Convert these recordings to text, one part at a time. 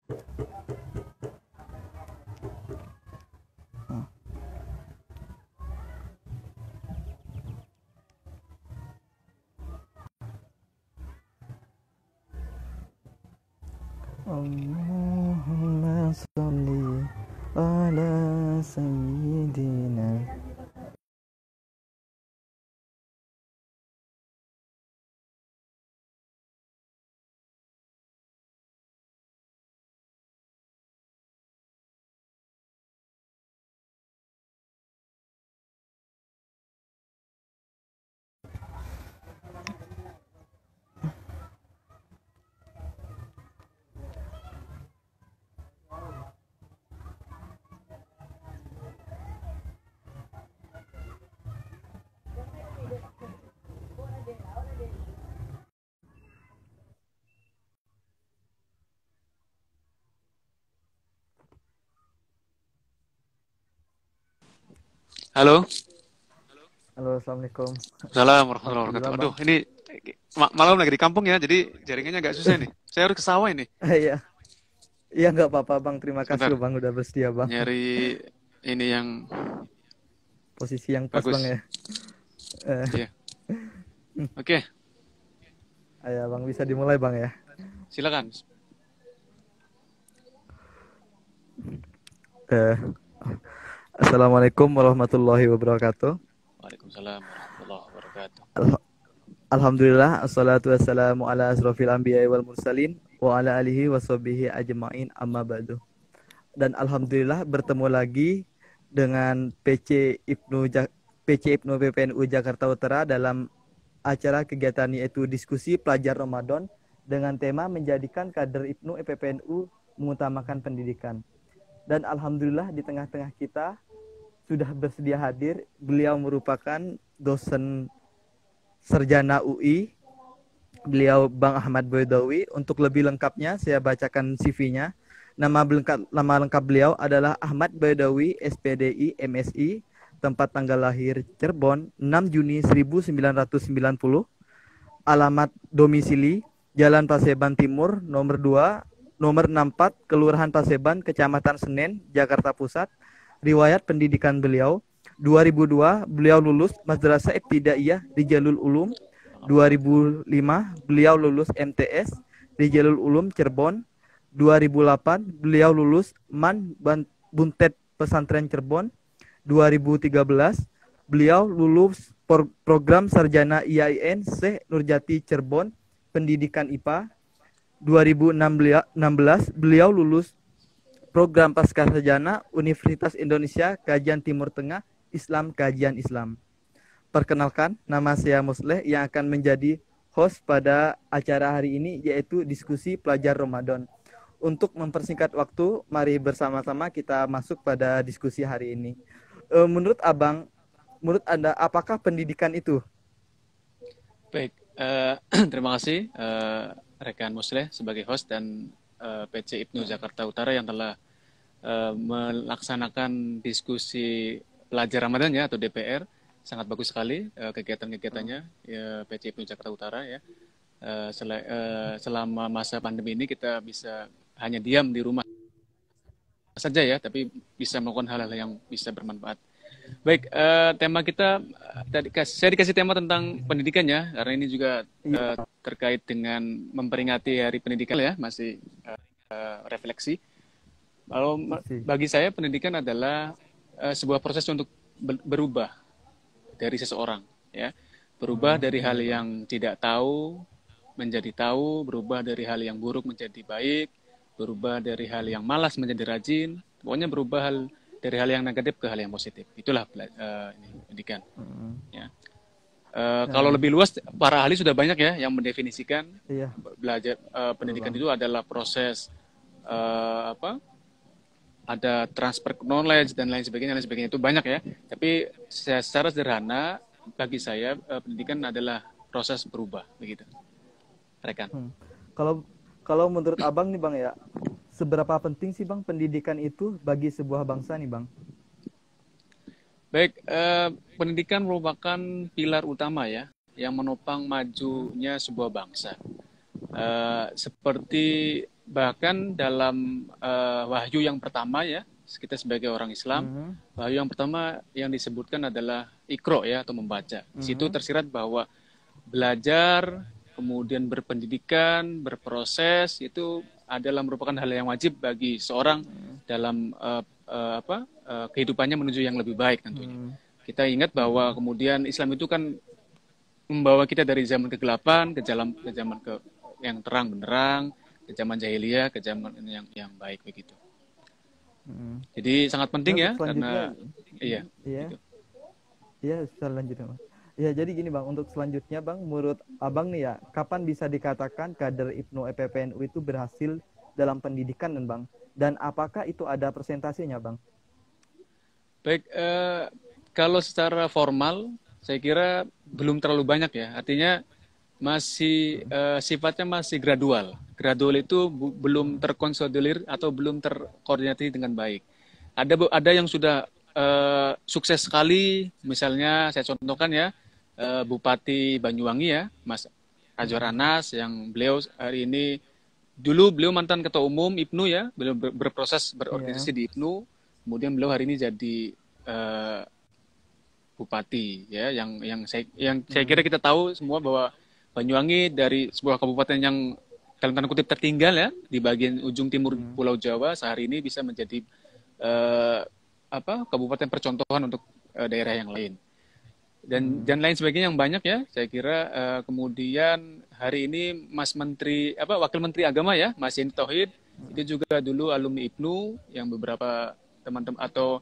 Allahumma sholli ala sayyidina. Halo, Halo, assalamualaikum. Assalamualaikum warahmatullahi wabarakatuh. Alhamdulillah bang. Aduh, ini malam lagi di kampung ya, jadi jaringannya agak susah nih. Saya harus ke sawah ini. Iya, iya nggak apa-apa bang. Terima kasih Sebentar, loh bang udah bersedia bang. nyari ini yang Posisi yang pas bang bagus. ya. Eh, Iya, oke, Ayo bang, bisa dimulai bang ya. silakan. Eh, Assalamualaikum warahmatullahi wabarakatuh. Waalaikumsalam warahmatullahi wabarakatuh. Al- Alhamdulillah, assalatu wassalamu ala asrofil anbiya wal mursalin wa ala alihi wa sahbihi ajma'in amma ba'du. Dan alhamdulillah bertemu lagi dengan PC Ibnu PPNU Jakarta Utara dalam acara kegiatan yaitu diskusi pelajar Ramadan dengan tema menjadikan kader Ibnu PPNU mengutamakan pendidikan. Dan alhamdulillah di tengah-tengah kita sudah bersedia hadir. Beliau merupakan dosen sarjana UI. Beliau Bang Ahmad Boydawi. Untuk lebih lengkapnya saya bacakan CV-nya. Nama lengkap beliau adalah Ahmad Boydawi, SPDI, MSI, tempat tanggal lahir Cirebon, 6 Juni 1990, alamat domisili Jalan Paseban Timur, nomor 2, nomor 64, Kelurahan Paseban, Kecamatan Senen, Jakarta Pusat. Riwayat pendidikan beliau, 2002 beliau lulus Madrasah Ibtidaiyah di Jalul Ulum. 2005 beliau lulus MTS di Jalul Ulum Cirebon. 2008 beliau lulus Buntet Pesantren Cirebon. 2013 beliau lulus program sarjana IAIN Syekh Nurjati Cirebon, pendidikan IPA. 2016 beliau lulus program pascasarjana Universitas Indonesia Kajian Timur Tengah Islam Kajian Islam. Perkenalkan, nama saya Musleh yang akan menjadi host pada acara hari ini, yaitu diskusi pelajar Ramadan. Untuk mempersingkat waktu, mari bersama-sama kita masuk pada diskusi hari ini. Menurut Abang, menurut Anda, apakah pendidikan itu? Baik, terima kasih rekan Musleh sebagai host dan PC Ibnu Jakarta Utara yang telah melaksanakan diskusi pelajar Ramadan ya atau DPR. Sangat bagus sekali kegiatan-kegiatannya ya, PC Ibnu Jakarta Utara ya. Selama masa pandemi ini kita bisa hanya diam di rumah saja ya, tapi bisa melakukan hal-hal yang bisa bermanfaat. Baik, tema kita tadi saya dikasih tema tentang pendidikan ya, karena ini juga terkait dengan memperingati Hari Pendidikan ya, masih refleksi. Kalau bagi saya pendidikan adalah sebuah proses untuk berubah dari seseorang ya, berubah dari hal yang tidak tahu menjadi tahu, berubah dari hal yang buruk menjadi baik, berubah dari hal yang malas menjadi rajin, pokoknya berubah dari hal yang negatif ke hal yang positif. Itulah ini pendidikan. Ya. Kalau lebih luas, para ahli sudah banyak ya yang mendefinisikan belajar pendidikan itu adalah proses ada transfer knowledge dan lain sebagainya itu banyak ya. Tapi secara sederhana bagi saya pendidikan adalah proses berubah begitu, rekan. Kalau menurut Abang nih Bang ya, seberapa penting sih Bang pendidikan itu bagi sebuah bangsa nih Bang? Baik, pendidikan merupakan pilar utama ya yang menopang majunya sebuah bangsa. Seperti bahkan dalam wahyu yang pertama ya, kita sebagai orang Islam, wahyu yang pertama yang disebutkan adalah Iqra ya, atau membaca. Di situ tersirat bahwa belajar, kemudian berpendidikan, berproses itu adalah merupakan hal yang wajib bagi seorang dalam kehidupannya menuju yang lebih baik tentunya. Kita ingat bahwa kemudian Islam itu kan membawa kita dari zaman kegelapan ke zaman ke yang terang benderang, ke zaman jahiliyah, ke zaman yang baik begitu. Jadi sangat penting ya, karena iya. Iya. Gitu. Iya, selanjutnya, Bang. Ya, jadi gini Bang, untuk selanjutnya Bang, menurut Abang nih ya, kapan bisa dikatakan kader IPNU EPPNU itu berhasil dalam pendidikan dan Bang? Dan apakah itu ada persentasenya Bang? Baik, kalau secara formal saya kira belum terlalu banyak ya. Artinya masih sifatnya masih gradual. Gradual itu belum terkonsolidasi atau belum terkoordinasi dengan baik. Ada yang sudah sukses sekali, misalnya saya contohkan ya, Bupati Banyuwangi ya, Mas Azwar Anas, yang beliau hari ini dulu beliau mantan ketua umum IPNU ya, beliau berproses berorganisasi di IPNU, kemudian beliau hari ini jadi bupati ya, yang saya kira kita tahu semua bahwa Banyuwangi dari sebuah kabupaten yang dalam tanda kutip tertinggal ya di bagian ujung timur Pulau Jawa, sehari ini bisa menjadi kabupaten percontohan untuk daerah yang lain. Dan lain sebagainya yang banyak ya, saya kira. Kemudian hari ini Wakil Menteri Agama ya, Mas Yeni Tauhid, itu juga dulu alumni IPNU, yang beberapa teman-teman atau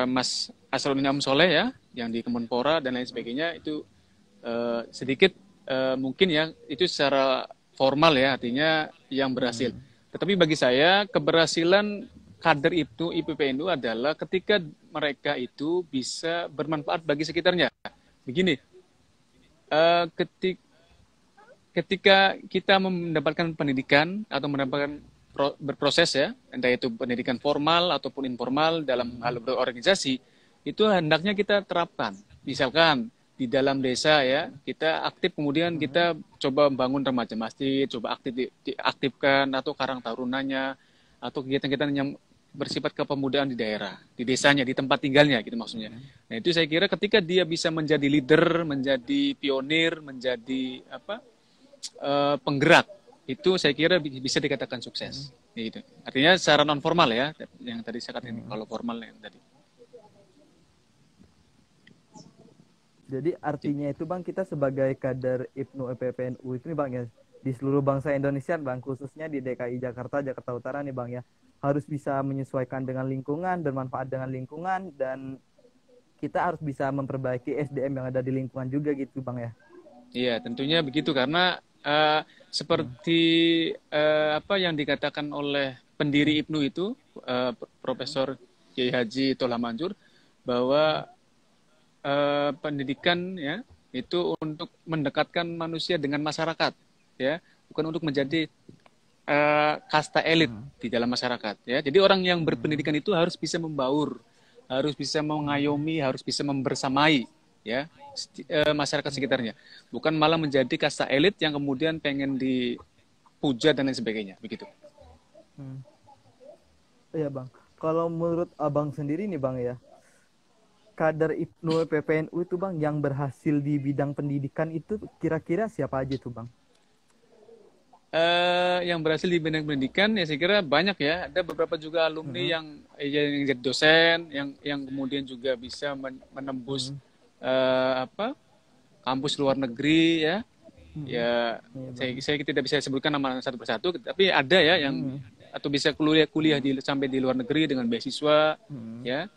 Mas Asrul Niam Soleh ya, yang di Kemenpora dan lain sebagainya, itu sedikit mungkin ya, itu secara formal ya, artinya yang berhasil. Tetapi bagi saya keberhasilan kader itu IPPNU adalah ketika mereka itu bisa bermanfaat bagi sekitarnya. Begini, ketika kita mendapatkan pendidikan atau mendapatkan berproses ya, entah itu pendidikan formal ataupun informal dalam hal berorganisasi, itu hendaknya kita terapkan. Misalkan di dalam desa ya, kita aktif, kemudian kita coba bangun remaja masjid, coba diaktifkan, atau karang tarunanya, atau kegiatan-kegiatan yang bersifat kepemudaan di daerah, di desanya, di tempat tinggalnya gitu maksudnya. Nah, itu saya kira ketika dia bisa menjadi leader, menjadi pionir, menjadi penggerak, itu saya kira bisa dikatakan sukses. Gitu. Artinya secara non formal ya, yang tadi saya katakan, kalau formal yang tadi. Jadi artinya itu Bang, kita sebagai kader IPNU EPPNU itu nih Bang ya, di seluruh bangsa Indonesia Bang, khususnya di DKI Jakarta Utara nih Bang ya, harus bisa menyesuaikan dengan lingkungan, bermanfaat dengan lingkungan, dan kita harus bisa memperbaiki SDM yang ada di lingkungan juga gitu Bang ya. Iya, tentunya begitu, karena seperti apa yang dikatakan oleh pendiri IPNU itu, Profesor Kiai Haji Tolah Manjur, bahwa pendidikan ya itu untuk mendekatkan manusia dengan masyarakat, ya, bukan untuk menjadi kasta elit di dalam masyarakat ya. Jadi orang yang berpendidikan itu harus bisa membaur, harus bisa mengayomi, harus bisa membersamai ya masyarakat sekitarnya, bukan malah menjadi kasta elit yang kemudian pengen dipuja dan lain sebagainya begitu. Iya Bang, kalau menurut Abang sendiri nih Bang ya, kader IPNU PPNU itu Bang yang berhasil di bidang pendidikan itu kira-kira siapa aja tuh Bang? Yang berhasil di bidang pendidikan ya saya kira banyak ya. Ada beberapa juga alumni yang jadi dosen, yang kemudian juga bisa menembus kampus luar negeri ya. Ya, saya tidak bisa sebutkan nama satu persatu, tapi ada ya yang atau bisa kuliah sampai di luar negeri dengan beasiswa ya.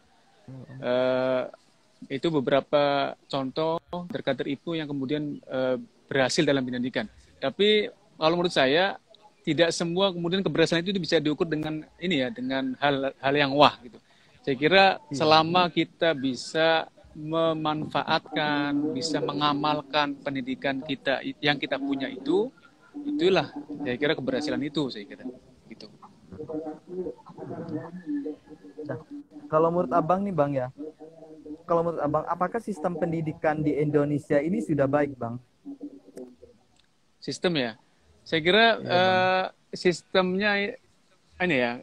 Itu beberapa contoh dari kader IPNU yang kemudian berhasil dalam pendidikan. Tapi kalau menurut saya tidak semua kemudian keberhasilan itu bisa diukur dengan ini ya, dengan hal yang wah gitu. Saya kira selama kita bisa memanfaatkan, bisa mengamalkan pendidikan kita yang kita punya itulah saya kira keberhasilan itu, saya kira gitu. Nah, kalau menurut Abang nih Bang ya, kalau menurut Abang apakah sistem pendidikan di Indonesia ini sudah baik Bang? Sistem ya, saya kira sistemnya ini ya,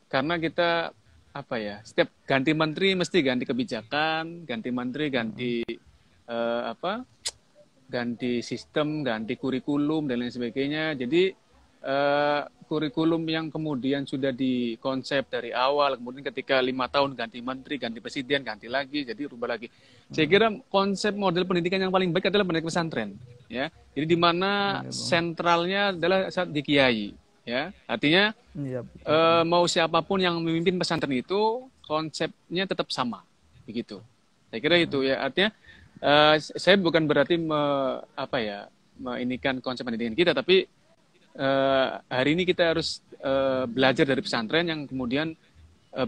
karena kita apa ya, setiap ganti menteri mesti ganti kebijakan, ganti menteri ganti apa, ganti sistem, ganti kurikulum dan lain sebagainya. Jadi kurikulum yang kemudian sudah dikonsep dari awal, kemudian ketika 5 tahun ganti menteri, ganti presiden, ganti lagi, jadi rubah lagi. Saya kira konsep model pendidikan yang paling baik adalah pendidikan pesantren, ya. Jadi di mana Iya bang. sentralnya adalah saat di kiai, ya. Artinya Iya betul bang. mau siapapun yang memimpin pesantren itu konsepnya tetap sama, begitu. Saya kira itu ya, artinya saya bukan berarti apa ya, meinikan konsep pendidikan kita, tapi hari ini kita harus belajar dari pesantren yang kemudian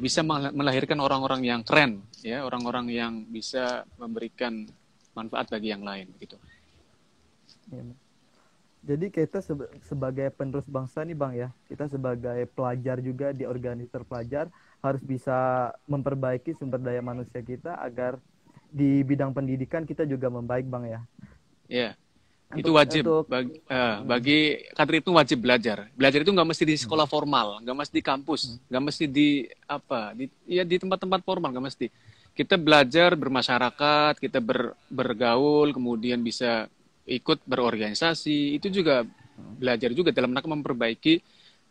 bisa melahirkan orang-orang yang keren, ya, orang-orang yang bisa memberikan manfaat bagi yang lain, gitu. Iya, Bang. Jadi kita sebagai penerus bangsa nih bang ya, kita sebagai pelajar juga di organisasi pelajar harus bisa memperbaiki sumber daya manusia kita agar di bidang pendidikan kita juga membaik bang ya. Ya, itu Untuk wajib untuk bagi kader itu wajib belajar. Belajar itu nggak mesti di sekolah formal, nggak mesti di kampus, nggak mesti di apa, ya di tempat-tempat formal nggak mesti. Kita belajar bermasyarakat, kita bergaul, kemudian bisa ikut berorganisasi, itu juga belajar juga dalam rangka memperbaiki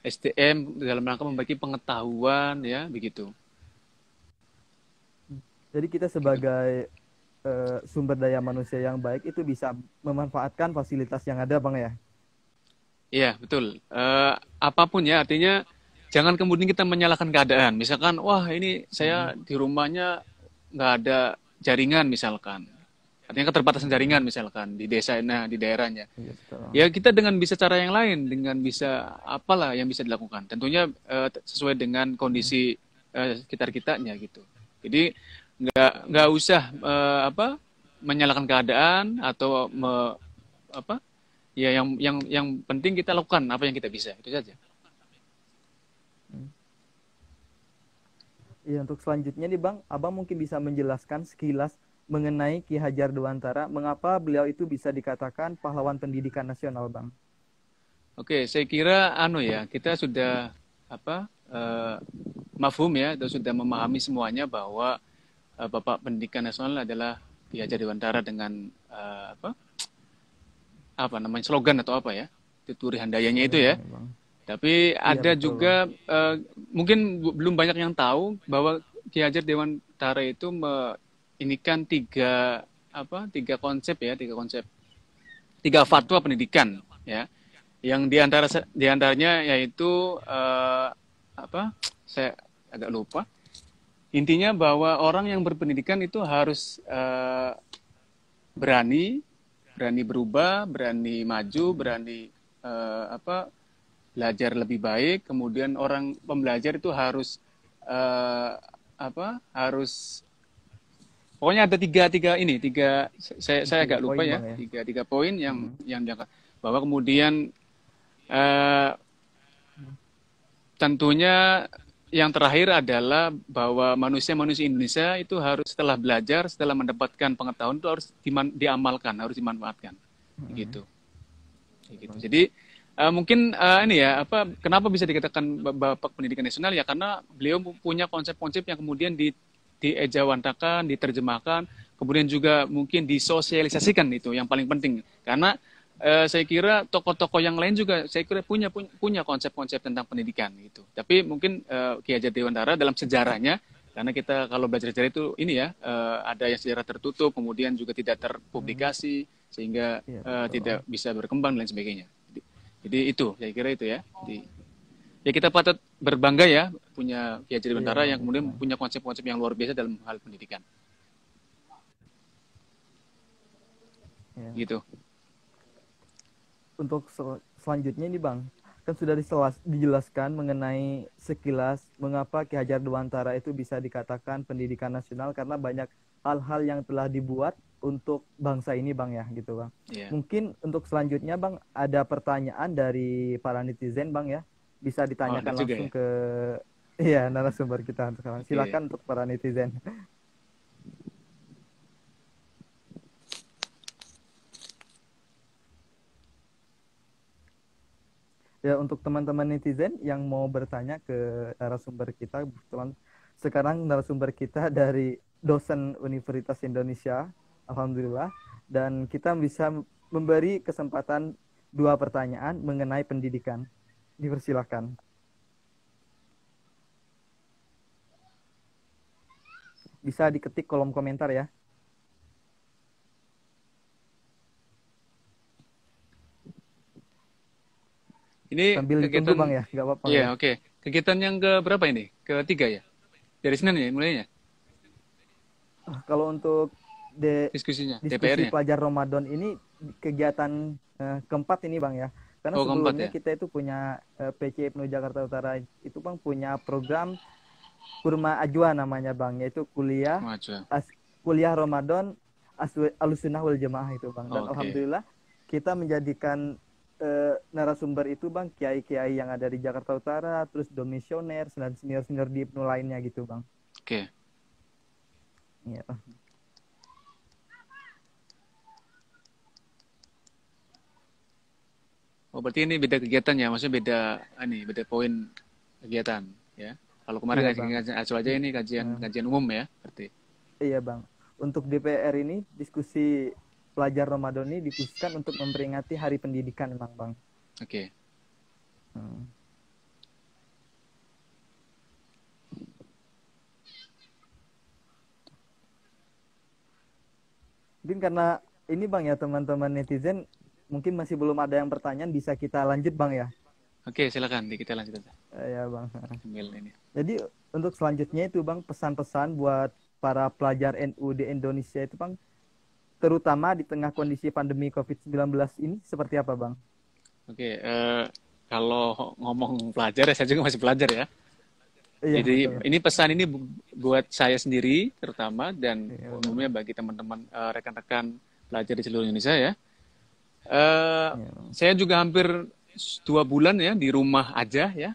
SDM, dalam rangka memperbaiki pengetahuan, ya begitu. jadi kita Gitu. sebagai sumber daya manusia yang baik itu bisa memanfaatkan fasilitas yang ada bang ya. Iya, betul. Apapun ya, artinya jangan kemudian kita menyalahkan keadaan. Misalkan, wah ini saya di rumahnya nggak ada jaringan misalkan. Artinya keterbatasan jaringan misalkan di desa, nah di daerahnya. Iya betul. Ya kita dengan bisa cara yang lain, dengan bisa apalah yang bisa dilakukan. Tentunya sesuai dengan kondisi sekitar kitanya gitu. Jadi nggak usah apa menyalahkan keadaan atau apa ya yang penting kita lakukan apa yang kita bisa itu saja. Iya, untuk selanjutnya nih Bang, Abang mungkin bisa menjelaskan sekilas mengenai Ki Hajar Dewantara, mengapa beliau itu bisa dikatakan pahlawan pendidikan nasional, Bang? Oke, saya kira anu ya, kita sudah apa mafhum ya, atau sudah memahami semuanya bahwa Bapak Pendidikan Nasional adalah Ki Hajar Dewantara dengan apa namanya slogan atau apa ya, Tuturi Handayanya itu ya. Ya, Bang. Tapi Iya, ada betul, Bang. juga mungkin belum banyak yang tahu bahwa Ki Hajar Dewantara itu inikan tiga konsep ya, tiga fatwa pendidikan ya. Yang diantaranya yaitu apa? Saya agak lupa. Intinya bahwa orang yang berpendidikan itu harus berani berubah, berani maju, berani apa belajar lebih baik. Kemudian orang pembelajar itu harus harus pokoknya ada tiga saya agak Tiga lupa poin, ya, Bang ya. tiga poin yang diangkat bahwa kemudian eh, tentunya yang terakhir adalah bahwa manusia-manusia Indonesia itu harus setelah belajar, setelah mendapatkan pengetahuan itu harus diamalkan, harus dimanfaatkan, gitu. Gitu. Jadi mungkin ini ya kenapa bisa dikatakan Bapak Pendidikan Nasional ya karena beliau punya konsep-konsep yang kemudian diejawantakan, diterjemahkan, kemudian juga mungkin disosialisasikan itu yang paling penting karena saya kira tokoh-tokoh yang lain juga saya kira punya konsep-konsep tentang pendidikan gitu. Tapi mungkin Ki Hajar Dewantara dalam sejarahnya karena kita kalau belajar sejarah itu ini ya ada yang sejarah tertutup kemudian juga tidak terpublikasi sehingga Iya, betul. tidak bisa berkembang dan sebagainya. Jadi itu saya kira itu ya. Jadi, ya kita patut berbangga ya punya Ki Hajar Iya, Dewantara yang Bang. kemudian punya konsep-konsep yang luar biasa dalam hal pendidikan. Iya. Gitu. Untuk selanjutnya nih Bang, kan sudah dijelaskan mengenai sekilas mengapa Ki Hajar Dewantara itu bisa dikatakan pendidikan nasional karena banyak hal-hal yang telah dibuat untuk bangsa ini Bang ya gitu Bang. Yeah. Mungkin untuk selanjutnya Bang ada pertanyaan dari para netizen Bang ya. Bisa ditanyakan langsung ya? ke iya narasumber kita untuk sekarang. Okay. Silakan untuk para netizen. Ya, untuk teman-teman netizen yang mau bertanya ke narasumber kita, kebetulan sekarang narasumber kita dari dosen Universitas Indonesia, Alhamdulillah, dan kita bisa memberi kesempatan 2 pertanyaan mengenai pendidikan. Dipersilakan. Bisa diketik kolom komentar ya. Ini Sambil ditunggu kegiatan, Bang ya, nggak apa-apa ya ya. oke. Kegiatan yang ke berapa ini? Ketiga ya? Dari Senin ya mulainya? Kalau untuk Diskusinya, diskusi DPR-nya? pelajar Ramadan ini kegiatan keempat ini Bang ya. Karena Oh, keempat sebelumnya ya? kita itu punya PC IPNU Jakarta Utara itu Bang punya program Kurma Ajwa namanya Bang, yaitu Maju. kuliah Ramadan Ahlussunnah wal Jamaah itu Bang. Dan Oke. alhamdulillah kita menjadikan narasumber itu Bang kiai-kiai yang ada di Jakarta Utara, terus domisioner dan senior-senior di IPNU lainnya gitu Bang. Oke. Iya. Oh, berarti ini beda kegiatan ya? Maksudnya beda, beda poin kegiatan ya? Kalau kemarin Iya Bang. kajian acu aja, ini kajian Eh, kajian umum ya, berarti. iya Bang. Untuk DPR ini diskusi pelajar Ramadan ini dikhususkan untuk memperingati Hari Pendidikan Bang Bang. Oke. Hmm. Mungkin karena ini Bang ya teman-teman netizen mungkin masih belum ada yang pertanyaan, bisa kita lanjut Bang ya. Oke, silakan. Kita lanjut aja. Ya Bang. Sambil ini. Jadi untuk selanjutnya itu Bang pesan-pesan buat para pelajar NU di Indonesia itu Bang, terutama di tengah kondisi pandemi COVID-19 ini seperti apa Bang? Oke, kalau ngomong pelajar ya, saya juga masih pelajar ya. Iya Jadi betul. ini pesan ini buat saya sendiri terutama, dan Iya betul. umumnya bagi teman-teman rekan-rekan pelajar di seluruh Indonesia ya. Eh, Iya Bang. saya juga hampir 2 bulan ya di rumah aja ya.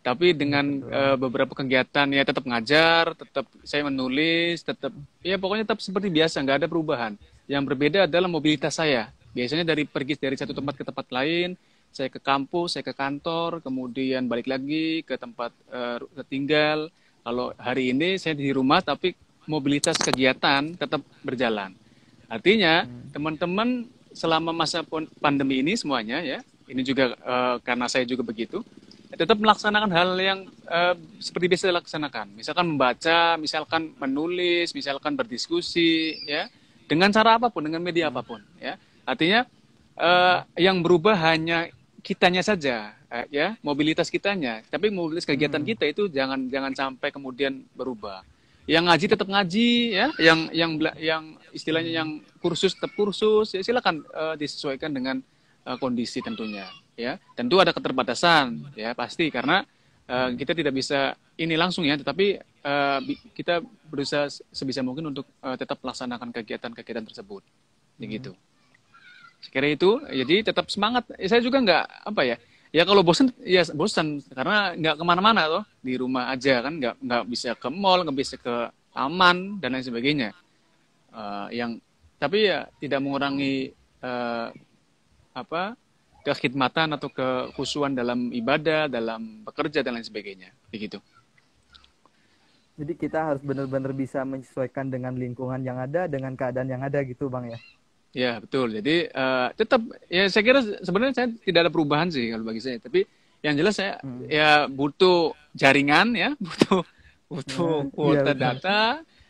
Tapi Iya dengan betul Bang. beberapa kegiatan ya, tetap ngajar, tetap saya menulis, tetap ya pokoknya tetap seperti biasa, nggak ada perubahan. Yang berbeda adalah mobilitas saya. Biasanya pergi dari satu tempat ke tempat lain, saya ke kampus, saya ke kantor, kemudian balik lagi ke tempat tinggal. Kalau hari ini saya di rumah, tapi mobilitas kegiatan tetap berjalan. Artinya Hmm. teman-teman selama masa pandemi ini semuanya ya, ini juga karena saya juga begitu, tetap melaksanakan hal yang seperti biasa dilaksanakan. Misalkan membaca, misalkan menulis, misalkan berdiskusi, ya, dengan cara apapun, dengan media Hmm. apapun, ya. Artinya yang berubah hanya kitanya saja, ya, mobilitas kitanya. Tapi mobilitas kegiatan Hmm. kita itu jangan sampai kemudian berubah. Yang ngaji tetap ngaji, ya. Yang istilahnya yang kursus tetap kursus, ya silakan disesuaikan dengan kondisi tentunya, ya. Tentu ada keterbatasan, ya pasti, karena kita tidak bisa ini langsung ya, tetapi kita berusaha sebisa mungkin untuk tetap melaksanakan kegiatan-kegiatan tersebut, Hmm. begitu. Sekira itu, jadi tetap semangat. Saya juga nggak apa ya, ya kalau bosan ya bosan, karena nggak kemana-mana toh, di rumah aja kan, nggak bisa ke mall, nggak bisa ke taman dan lain sebagainya. Yang tapi ya tidak mengurangi apa kekhidmatan atau kekhusyuan dalam ibadah, dalam bekerja dan lain sebagainya, begitu. Jadi kita harus benar-benar bisa menyesuaikan dengan lingkungan yang ada, dengan keadaan yang ada gitu Bang ya. Ya betul. Jadi tetap ya saya kira sebenarnya saya tidak ada perubahan sih kalau bagi saya. Tapi yang jelas saya Hmm. ya butuh jaringan ya, butuh butuh Iya kuota betul. data,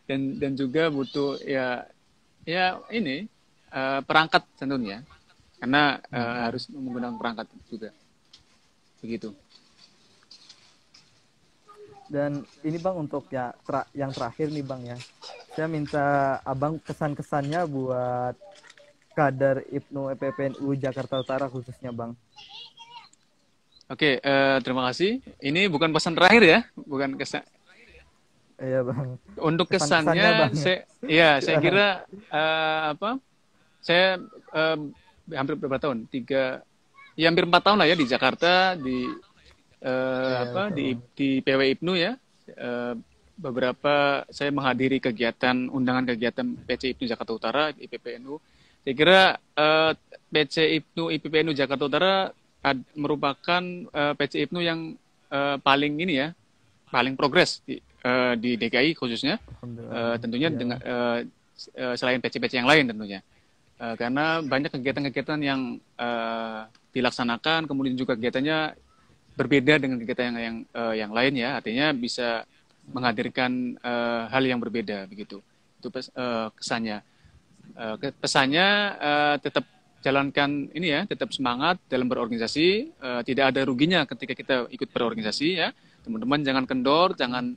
dan juga butuh ya ini perangkat tentunya, karena Hmm. harus menggunakan perangkat juga, begitu. Dan ini Bang untuk ya yang terakhir nih Bang ya. Saya minta Abang kesan-kesannya buat kader IPNU PPNU Jakarta Utara khususnya Bang. Oke, terima kasih. Ini bukan pesan terakhir ya, bukan kesan. Iya Bang. Untuk Kesan-kesannya Bang. kesannya, saya kira apa? Saya hampir berapa tahun? Ya hampir 4 tahun lah ya di Jakarta, Iya betul Bang. di PW IPNU ya. Eh, Beberapa saya menghadiri undangan kegiatan PC IPNU Jakarta Utara, IPPNU. Saya kira PC IPNU IPPNU Jakarta Utara merupakan PC IPNU yang paling ini ya, paling progres di DKI khususnya, tentunya Iya, dengan selain PC-PC yang lain tentunya. Karena banyak kegiatan-kegiatan yang dilaksanakan, kemudian juga kegiatannya berbeda dengan kegiatan yang lain ya, artinya bisa menghadirkan hal yang berbeda begitu. Itu kesannya. Pesannya tetap jalankan ini ya, tetap semangat dalam berorganisasi, tidak ada ruginya ketika kita ikut berorganisasi ya. Teman-teman jangan kendor, jangan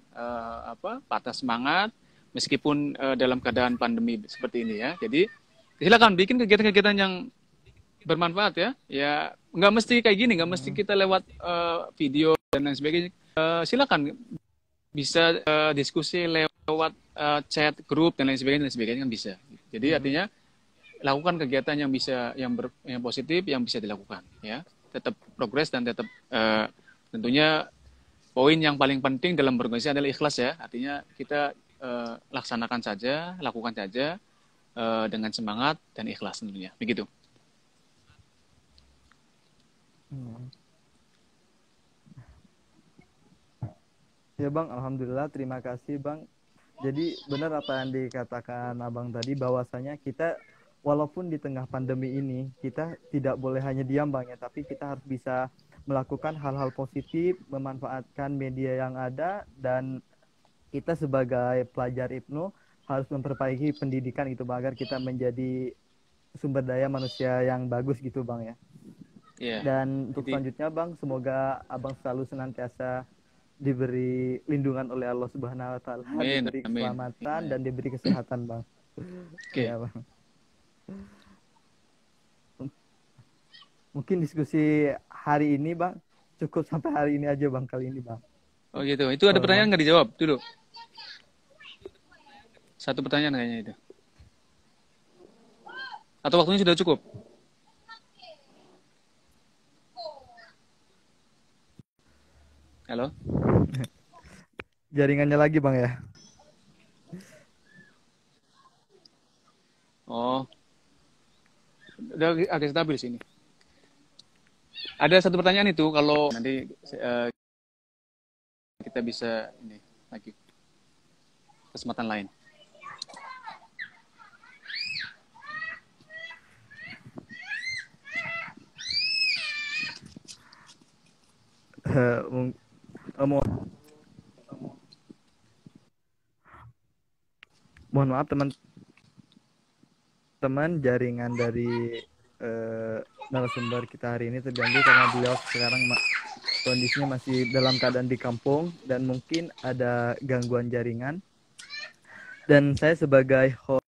patah semangat meskipun dalam keadaan pandemi seperti ini ya. Jadi silakan bikin kegiatan-kegiatan yang bermanfaat ya. Ya nggak mesti kayak gini, nggak mesti kita lewat video dan lain sebagainya. Silakan bisa diskusi lewat chat grup dan lain sebagainya kan bisa. Jadi artinya lakukan kegiatan yang bisa yang positif yang bisa dilakukan ya. Tetap progres dan tetap tentunya poin yang paling penting dalam berorganisasi adalah ikhlas ya. Artinya kita laksanakan saja, lakukan saja dengan semangat dan ikhlas tentunya. Begitu. Ya Bang, alhamdulillah, terima kasih Bang. Jadi benar apa yang dikatakan Abang tadi, bahwasanya kita walaupun di tengah pandemi ini kita tidak boleh hanya diam Bang ya, tapi kita harus bisa melakukan hal-hal positif, memanfaatkan media yang ada, dan kita sebagai pelajar IPNU harus memperbaiki pendidikan itu Bang, agar kita menjadi sumber daya manusia yang bagus gitu Bang ya. Yeah. Dan untuk selanjutnya Bang, semoga Abang selalu senantiasa diberi lindungan oleh Allah Subhanahu wa taala, diberi keselamatan dan diberi kesehatan, Bang. Oke. Ya, Bang. Mungkin diskusi hari ini, Bang, cukup sampai hari ini aja, Bang, kali ini, Bang. Oh gitu. Itu ada pertanyaan nggak dijawab dulu? Satu pertanyaan kayaknya itu. Atau waktunya sudah cukup? Halo? Jaringannya lagi Bang ya? Oh, udah agak stabil sini. Ada satu pertanyaan itu, kalau nanti kita bisa ini lagi kesempatan lain. Mohon maaf teman-teman, jaringan dari narasumber kita hari ini terganggu karena beliau sekarang kondisinya masih dalam keadaan di kampung dan mungkin ada gangguan jaringan. Dan saya sebagai host